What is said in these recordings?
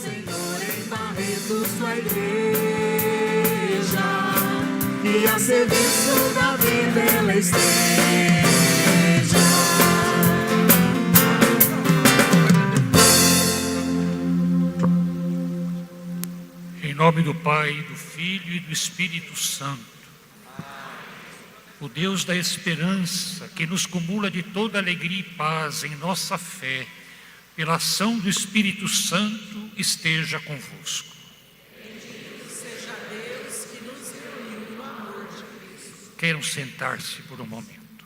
Senhor, em Barretos, tua igreja, e a serviço da vida ela esteja. Em nome do Pai, do Filho e do Espírito Santo, o Deus da esperança, que nos cumula de toda alegria e paz em nossa fé, pela ação do Espírito Santo, esteja convosco. Bendito seja Deus que nos reuniu no amor de Cristo. Queiram sentar-se por um momento.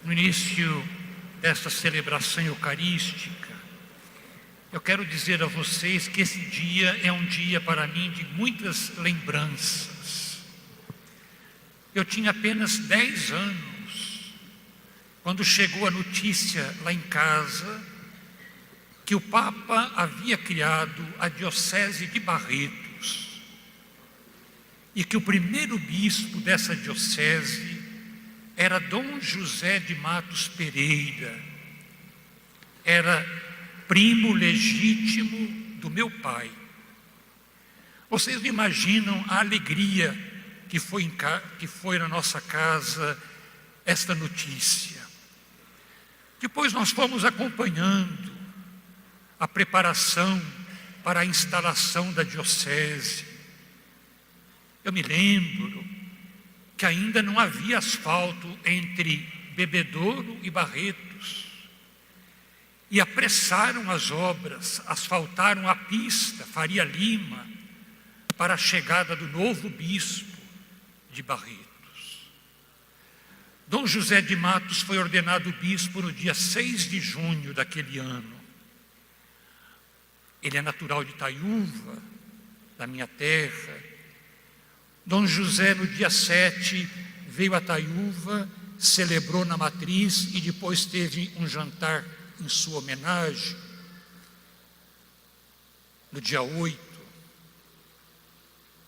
No início desta celebração eucarística, eu quero dizer a vocês que esse dia é um dia para mim de muitas lembranças. Eu tinha apenas 10 anos, quando chegou a notícia lá em casa, que o Papa havia criado a Diocese de Barretos, e que o primeiro bispo dessa diocese era Dom José de Matos Pereira, era primo legítimo do meu pai. Vocês não imaginam a alegria que foi na nossa casa esta notícia. Depois nós fomos acompanhando a preparação para a instalação da diocese. Eu me lembro que ainda não havia asfalto entre Bebedouro e Barretos. E apressaram as obras, asfaltaram a pista Faria Lima para a chegada do novo bispo de Barretos. Dom José de Matos foi ordenado bispo no dia 6 de junho daquele ano. Ele é natural de Itaiúva, da minha terra. Dom José, no dia 7, veio a Itaiúva, celebrou na matriz e depois teve um jantar em sua homenagem. No dia 8.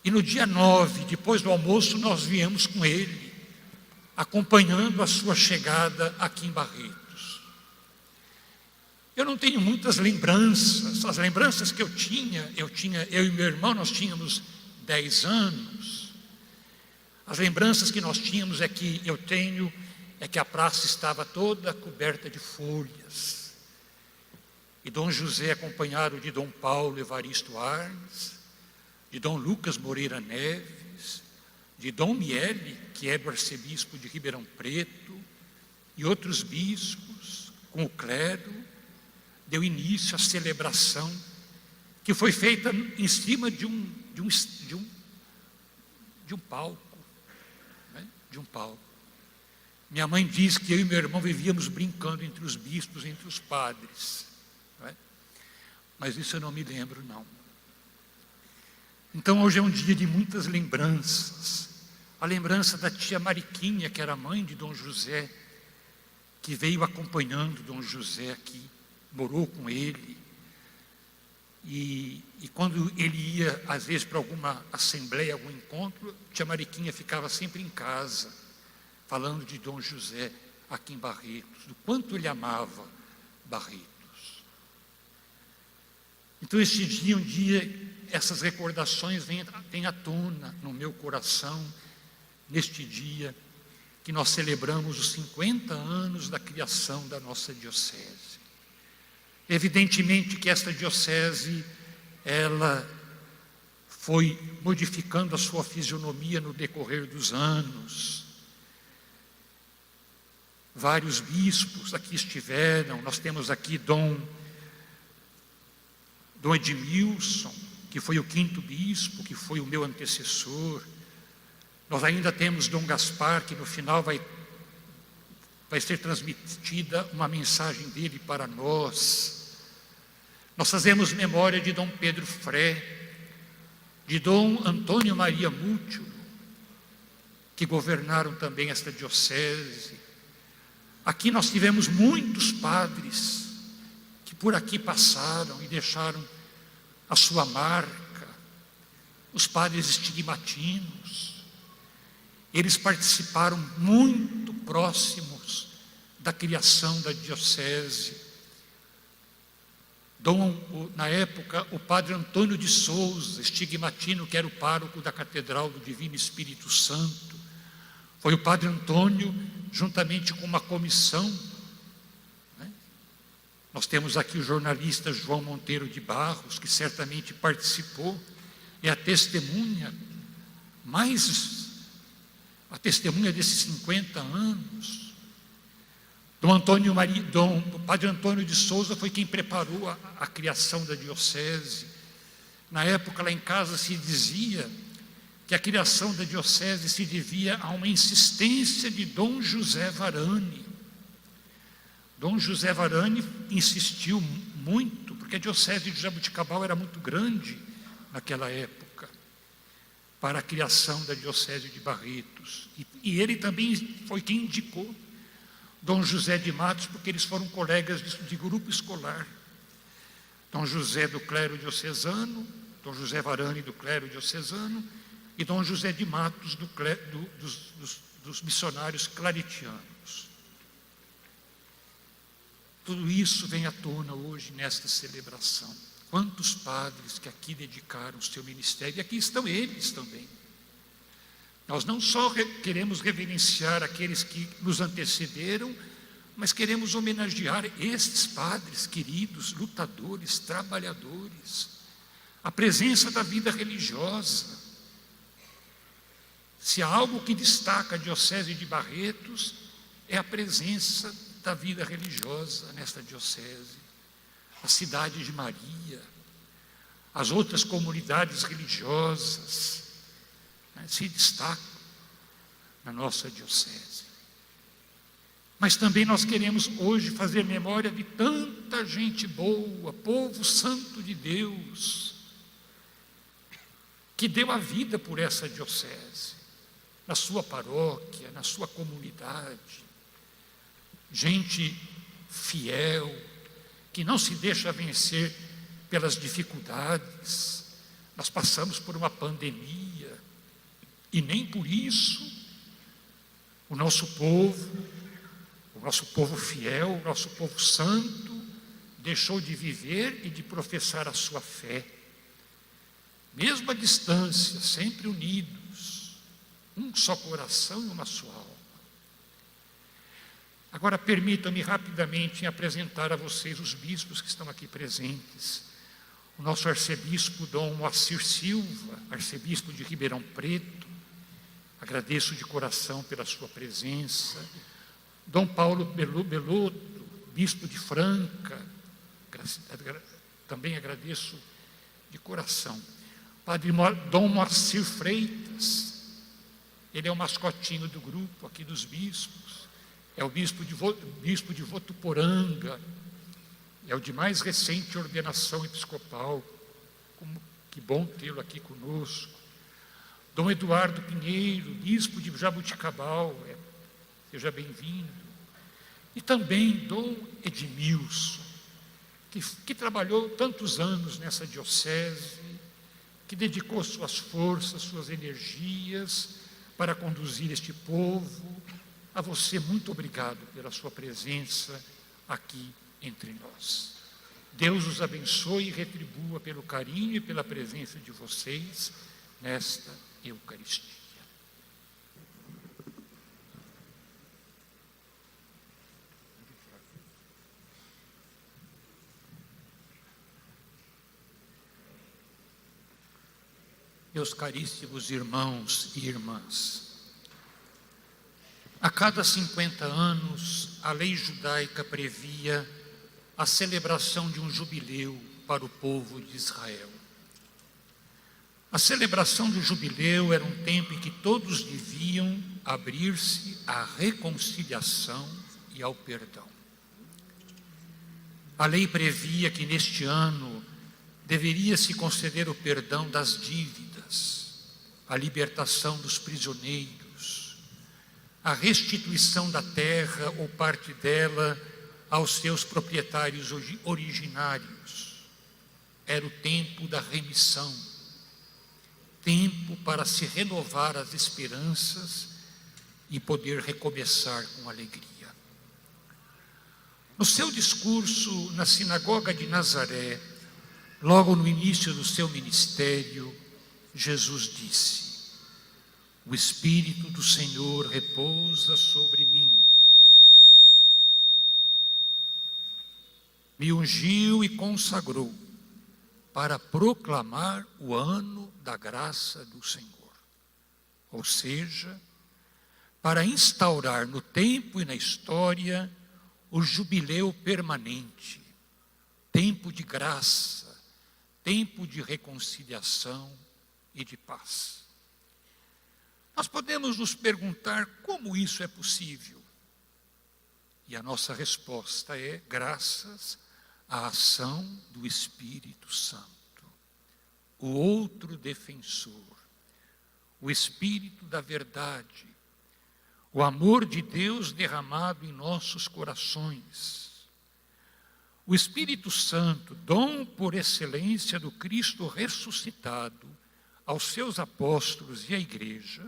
E no dia 9, depois do almoço, nós viemos com ele, acompanhando a sua chegada aqui em Barretos. Eu não tenho muitas lembranças. As lembranças que eu e meu irmão, nós tínhamos 10 anos. As lembranças que nós tínhamos é que a praça estava toda coberta de folhas. E Dom José, acompanhado de Dom Paulo Evaristo Arnes, de Dom Lucas Moreira Neves, de Dom Miele, que é arcebispo de Ribeirão Preto, e outros bispos, com o clero, deu início à celebração, que foi feita em cima de um palco, né? De um palco. Minha mãe diz que eu e meu irmão vivíamos brincando entre os bispos, entre os padres, não é? Mas isso eu não me lembro, não. Então hoje é um dia de muitas lembranças. A lembrança da tia Mariquinha, que era mãe de Dom José, que veio acompanhando Dom José aqui, morou com ele. E quando ele ia, às vezes, para alguma assembleia, algum encontro, tia Mariquinha ficava sempre em casa, falando de Dom José aqui em Barretos, do quanto ele amava Barretos. Então esse dia, um dia, essas recordações vêm à tona no meu coração, neste dia que nós celebramos os 50 anos da criação da nossa diocese. Evidentemente que esta diocese, ela foi modificando a sua fisionomia no decorrer dos anos. Vários bispos aqui estiveram. Nós temos aqui Dom Edmilson, que foi o 5º bispo, que foi o meu antecessor. Nós ainda temos Dom Gaspar, que no final vai ser transmitida uma mensagem dele para nós. Nós fazemos memória de Dom Pedro Fré, de Dom Antônio Maria Mútil, que governaram também esta diocese. Aqui nós tivemos muitos padres que por aqui passaram e deixaram a sua marca. Os padres estigmatinos, eles participaram muito próximos da criação da diocese. Na época, o padre Antônio de Souza, estigmatino, que era o pároco da Catedral do Divino Espírito Santo, foi o padre Antônio, juntamente com uma comissão, né? Nós temos aqui o jornalista João Monteiro de Barros, que certamente participou, é a testemunha desses 50 anos. O padre Antônio de Souza foi quem preparou a criação da diocese. Na época, lá em casa, se dizia que a criação da diocese se devia a uma insistência de Dom José Varani. Dom José Varani insistiu muito, porque a diocese de Jaboticabal era muito grande naquela época, para a criação da diocese de Barretos. E ele também foi quem indicou Dom José de Matos, porque eles foram colegas de grupo escolar. Dom José do clero diocesano, Dom José Varani do clero diocesano e Dom José de Matos dos missionários claretianos. Tudo isso vem à tona hoje nesta celebração. Quantos padres que aqui dedicaram o seu ministério, e aqui estão eles também. Nós não só queremos reverenciar aqueles que nos antecederam, mas queremos homenagear estes padres queridos, lutadores, trabalhadores, a presença da vida religiosa. Se há algo que destaca a Diocese de Barretos, é a presença da vida religiosa nesta diocese. A Cidade de Maria, as outras comunidades religiosas, se destacam na nossa diocese. Mas também nós queremos hoje fazer memória de tanta gente boa, povo santo de Deus, que deu a vida por essa diocese, na sua paróquia, na sua comunidade. Gente fiel, que não se deixa vencer pelas dificuldades. Nós passamos por uma pandemia, e nem por isso o nosso povo fiel, o nosso povo santo, deixou de viver e de professar a sua fé. Mesmo à distância, sempre unidos, um só coração e uma só alma. Agora permitam-me rapidamente apresentar a vocês os bispos que estão aqui presentes. O nosso arcebispo Dom Moacir Silva, arcebispo de Ribeirão Preto, agradeço de coração pela sua presença. Dom Paulo Belotto, bispo de Franca, também agradeço de coração. Padre Dom Moacir Freitas, ele é o mascotinho do grupo aqui dos bispos, é o bispo de Votuporanga, é o de mais recente ordenação episcopal. Que bom tê-lo aqui conosco. Dom Eduardo Pinheiro, bispo de Jaboticabal, seja bem-vindo. E também Dom Edmilson, que trabalhou tantos anos nessa diocese, que dedicou suas forças, suas energias para conduzir este povo. A você, muito obrigado pela sua presença aqui entre nós. Deus os abençoe e retribua pelo carinho e pela presença de vocês nesta Eucaristia. Meus caríssimos irmãos e irmãs, a cada 50 anos, a lei judaica previa a celebração de um jubileu para o povo de Israel. A celebração do jubileu era um tempo em que todos deviam abrir-se à reconciliação e ao perdão. A lei previa que neste ano deveria se conceder o perdão das dívidas, a libertação dos prisioneiros, a restituição da terra ou parte dela aos seus proprietários originários. Era o tempo da remissão, tempo para se renovar as esperanças e poder recomeçar com alegria. No seu discurso na sinagoga de Nazaré, logo no início do seu ministério, Jesus disse: o Espírito do Senhor repousa sobre mim. Me ungiu e consagrou para proclamar o ano da graça do Senhor. Ou seja, para instaurar no tempo e na história o jubileu permanente, tempo de graça, tempo de reconciliação e de paz. Nós podemos nos perguntar como isso é possível. E a nossa resposta é graças à ação do Espírito Santo, o outro defensor, o Espírito da verdade, o amor de Deus derramado em nossos corações. O Espírito Santo, dom por excelência do Cristo ressuscitado aos seus apóstolos e à igreja,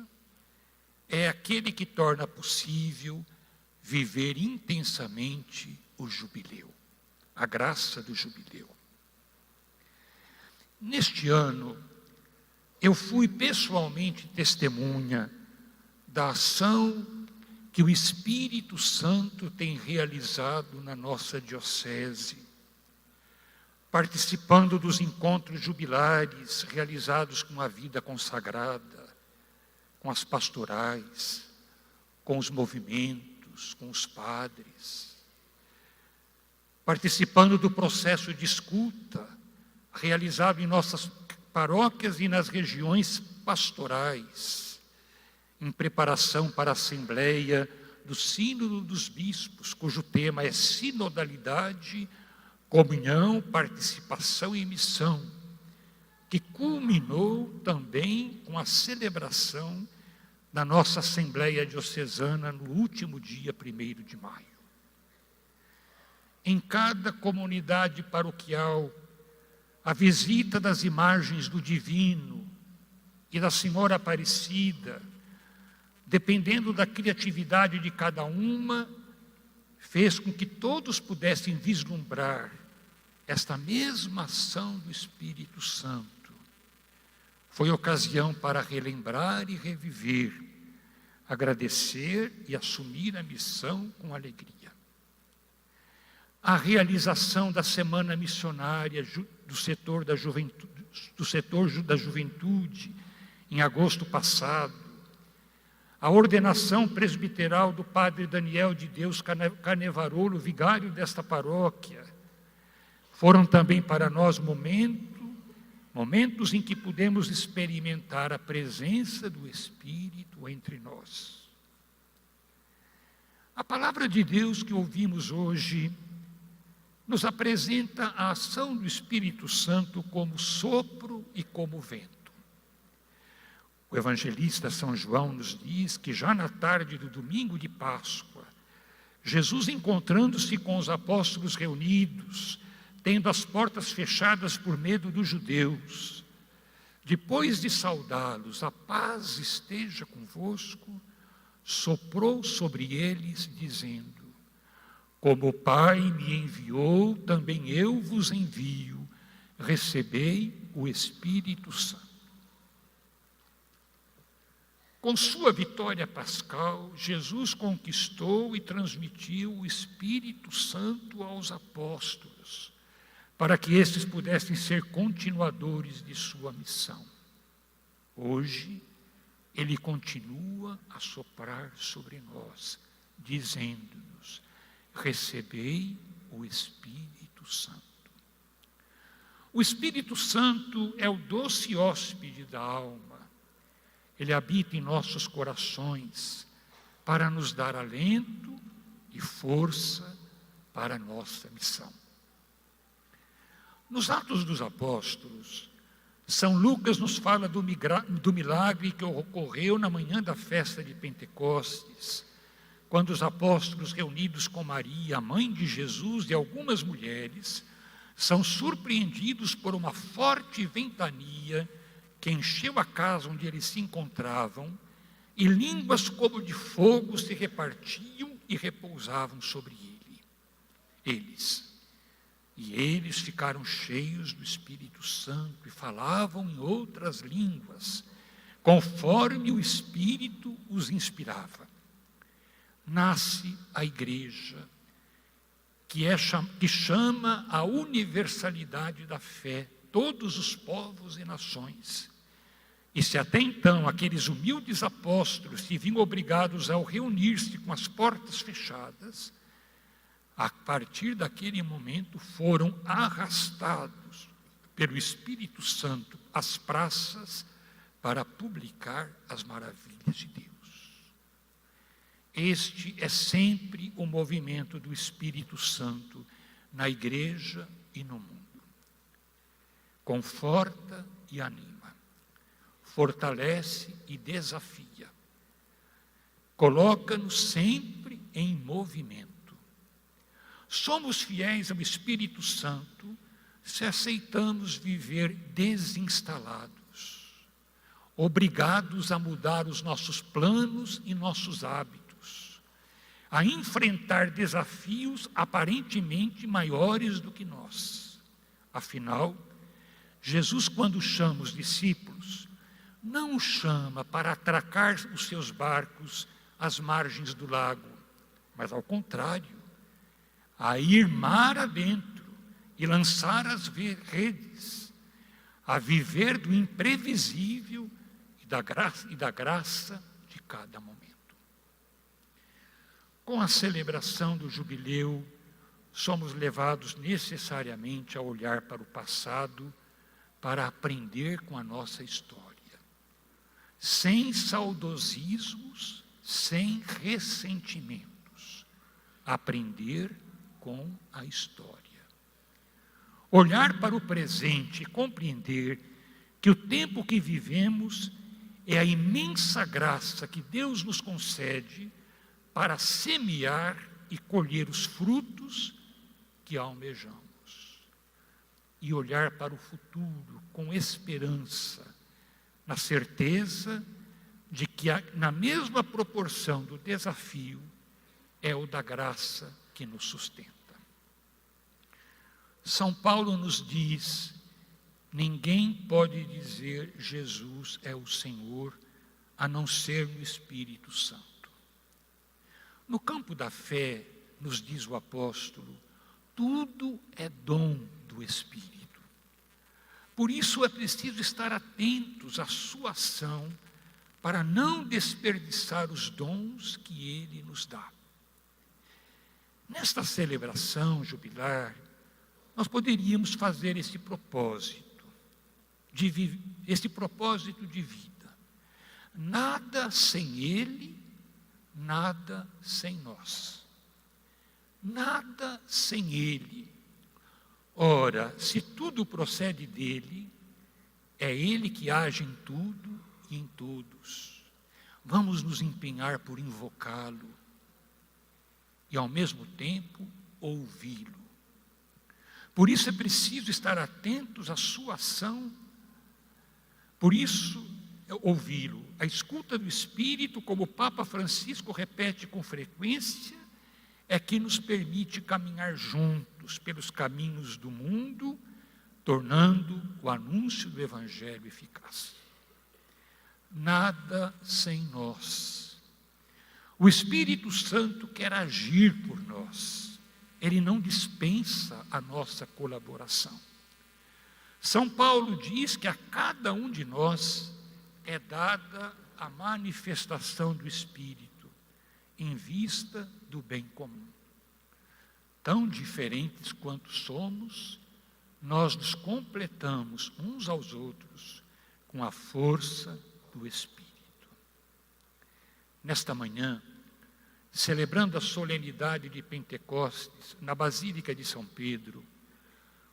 é aquele que torna possível viver intensamente o jubileu, a graça do jubileu. Neste ano, eu fui pessoalmente testemunha da ação que o Espírito Santo tem realizado na nossa diocese, participando dos encontros jubilares realizados com a vida consagrada, com as pastorais, com os movimentos, com os padres, participando do processo de escuta realizado em nossas paróquias e nas regiões pastorais, em preparação para a Assembleia do Sínodo dos Bispos, cujo tema é sinodalidade, comunhão, participação e missão, que culminou também com a celebração da nossa Assembleia Diocesana no último dia 1º de maio. Em cada comunidade paroquial, a visita das imagens do Divino e da Senhora Aparecida, dependendo da criatividade de cada uma, fez com que todos pudessem vislumbrar esta mesma ação do Espírito Santo. Foi ocasião para relembrar e reviver, agradecer e assumir a missão com alegria. A realização da Semana Missionária do setor da juventude, em agosto passado, a ordenação presbiteral do padre Daniel de Deus Carnevarolo, vigário desta paróquia, foram também para nós momentos em que pudemos experimentar a presença do Espírito entre nós. A palavra de Deus que ouvimos hoje nos apresenta a ação do Espírito Santo como sopro e como vento. O evangelista São João nos diz que já na tarde do domingo de Páscoa, Jesus, encontrando-se com os apóstolos reunidos, tendo as portas fechadas por medo dos judeus, depois de saudá-los, a paz esteja convosco, soprou sobre eles, dizendo: como o Pai me enviou, também eu vos envio, recebei o Espírito Santo. Com sua vitória pascal, Jesus conquistou e transmitiu o Espírito Santo aos apóstolos, para que estes pudessem ser continuadores de sua missão. Hoje, Ele continua a soprar sobre nós, dizendo-nos: recebei o Espírito Santo. O Espírito Santo é o doce hóspede da alma. Ele habita em nossos corações para nos dar alento e força para a nossa missão. Nos Atos dos Apóstolos, São Lucas nos fala do milagre que ocorreu na manhã da festa de Pentecostes, quando os apóstolos, reunidos com Maria, a mãe de Jesus, e algumas mulheres, são surpreendidos por uma forte ventania que encheu a casa onde eles se encontravam, e línguas como de fogo se repartiam e repousavam sobre ele. eles. E eles ficaram cheios do Espírito Santo e falavam em outras línguas, conforme o Espírito os inspirava. Nasce a igreja, que chama a universalidade da fé todos os povos e nações. E se até então aqueles humildes apóstolos se viam obrigados a reunir-se com as portas fechadas, a partir daquele momento foram arrastados pelo Espírito Santo às praças para publicar as maravilhas de Deus. Este é sempre o movimento do Espírito Santo na igreja e no mundo. Conforta e anima, fortalece e desafia, coloca-nos sempre em movimento. Somos fiéis ao Espírito Santo se aceitamos viver desinstalados, obrigados a mudar os nossos planos e nossos hábitos, a enfrentar desafios aparentemente maiores do que nós. Afinal, Jesus, quando chama os discípulos, não os chama para atracar os seus barcos às margens do lago, mas ao contrário, a ir mar adentro e lançar as redes, a viver do imprevisível e da graça de cada momento. Com a celebração do jubileu, somos levados necessariamente a olhar para o passado para aprender com a nossa história, sem saudosismos, sem ressentimentos, aprender com a história. Olhar para o presente e compreender que o tempo que vivemos é a imensa graça que Deus nos concede para semear e colher os frutos que almejamos. E olhar para o futuro com esperança, na certeza de que, na mesma proporção do desafio, é o da graça que nos sustenta. São Paulo nos diz: ninguém pode dizer Jesus é o Senhor, a não ser no Espírito Santo. No campo da fé, nos diz o apóstolo, tudo é dom do Espírito. Por isso é preciso estar atentos à sua ação para não desperdiçar os dons que Ele nos dá. Nesta celebração jubilar, nós poderíamos fazer esse propósito de vida. Nada sem Ele, nada sem nós. Nada sem Ele. Ora, se tudo procede dEle, é Ele que age em tudo e em todos. Vamos nos empenhar por invocá-lo e, ao mesmo tempo, ouvi-lo. Por isso é preciso estar atentos à sua ação. Por isso, ouvi-lo. A escuta do Espírito, como o Papa Francisco repete com frequência, é que nos permite caminhar juntos pelos caminhos do mundo, tornando o anúncio do Evangelho eficaz. Nada sem nós. O Espírito Santo quer agir por nós. Ele não dispensa a nossa colaboração. São Paulo diz que a cada um de nós é dada a manifestação do Espírito, em vista do bem comum. Tão diferentes quanto somos, nós nos completamos uns aos outros com a força do Espírito. Nesta manhã, celebrando a solenidade de Pentecostes na Basílica de São Pedro,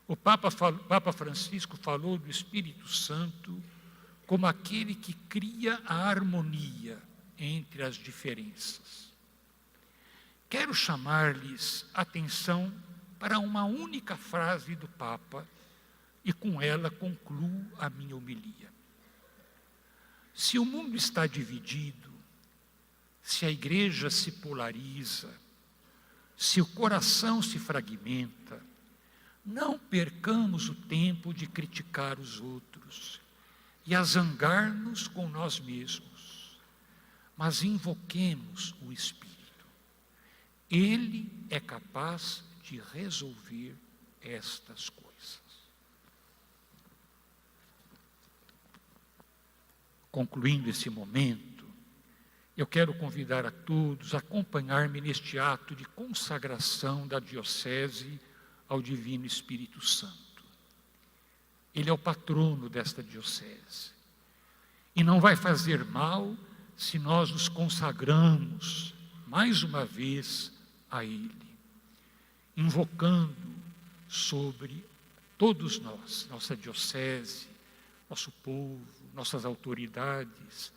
o Papa Francisco falou do Espírito Santo como aquele que cria a harmonia entre as diferenças. Quero chamar-lhes atenção para uma única frase do Papa e com ela concluo a minha homilia. Se o mundo está dividido, se a igreja se polariza, se o coração se fragmenta, não percamos o tempo de criticar os outros e a zangar-nos com nós mesmos, mas invoquemos o Espírito. Ele é capaz de resolver estas coisas. Concluindo esse momento, eu quero convidar a todos a acompanhar-me neste ato de consagração da Diocese ao Divino Espírito Santo. Ele é o patrono desta Diocese. E não vai fazer mal se nós nos consagramos, mais uma vez, a Ele, invocando sobre todos nós, nossa Diocese, nosso povo, nossas autoridades,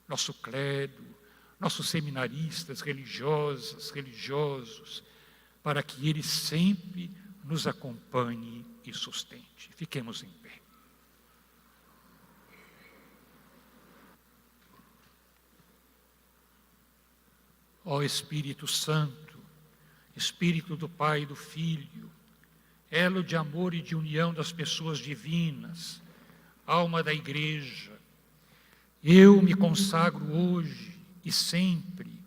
nosso clero, nossos seminaristas, religiosas, religiosos, para que Ele sempre nos acompanhe e sustente. Fiquemos em pé. Ó Espírito Santo, Espírito do Pai e do Filho, elo de amor e de união das pessoas divinas, alma da Igreja, eu me consagro hoje e sempre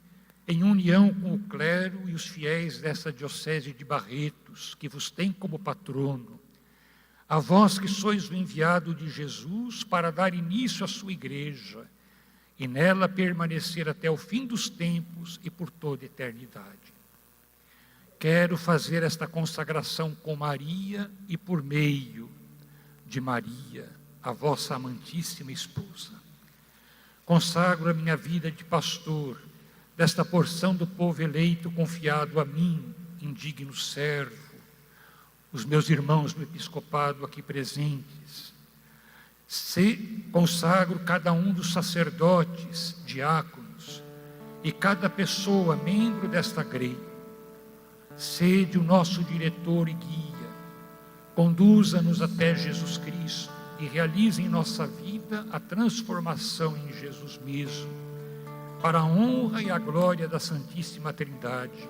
em união com o clero e os fiéis desta Diocese de Barretos, que vos tem como patrono, a vós que sois o enviado de Jesus para dar início à sua Igreja e nela permanecer até o fim dos tempos e por toda a eternidade. Quero fazer esta consagração com Maria e por meio de Maria, a vossa amantíssima esposa. Consagro a minha vida de pastor, desta porção do povo eleito confiado a mim, indigno servo, os meus irmãos do episcopado aqui presentes. Consagro cada um dos sacerdotes, diáconos, e cada pessoa, membro desta grei. Sede o nosso diretor e guia, conduza-nos até Jesus Cristo e realize em nossa vida a transformação em Jesus mesmo, para a honra e a glória da Santíssima Trindade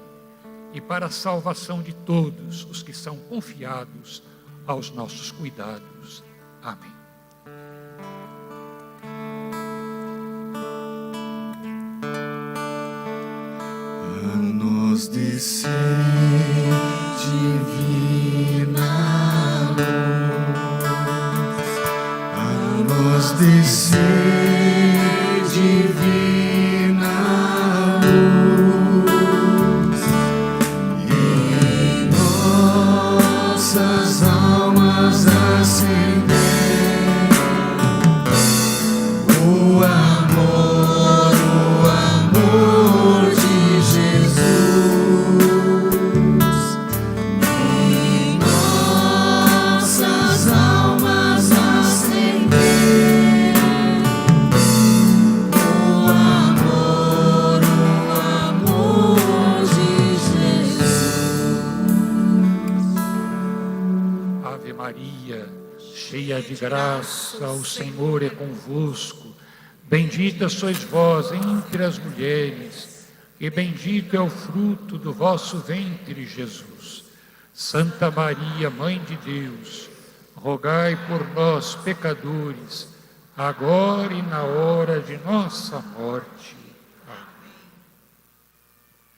e para a salvação de todos os que são confiados aos nossos cuidados. Amém. Anos de ser divina luz, anos de ser divina luz, em nossas almas acender o amor de Jesus, em nossas almas acender o amor de Jesus. Ave Maria, cheia de graça, o Senhor é convosco. Bendita sois vós entre as mulheres, e bendito é o fruto do vosso ventre, Jesus. Santa Maria, Mãe de Deus, rogai por nós, pecadores, agora e na hora de nossa morte.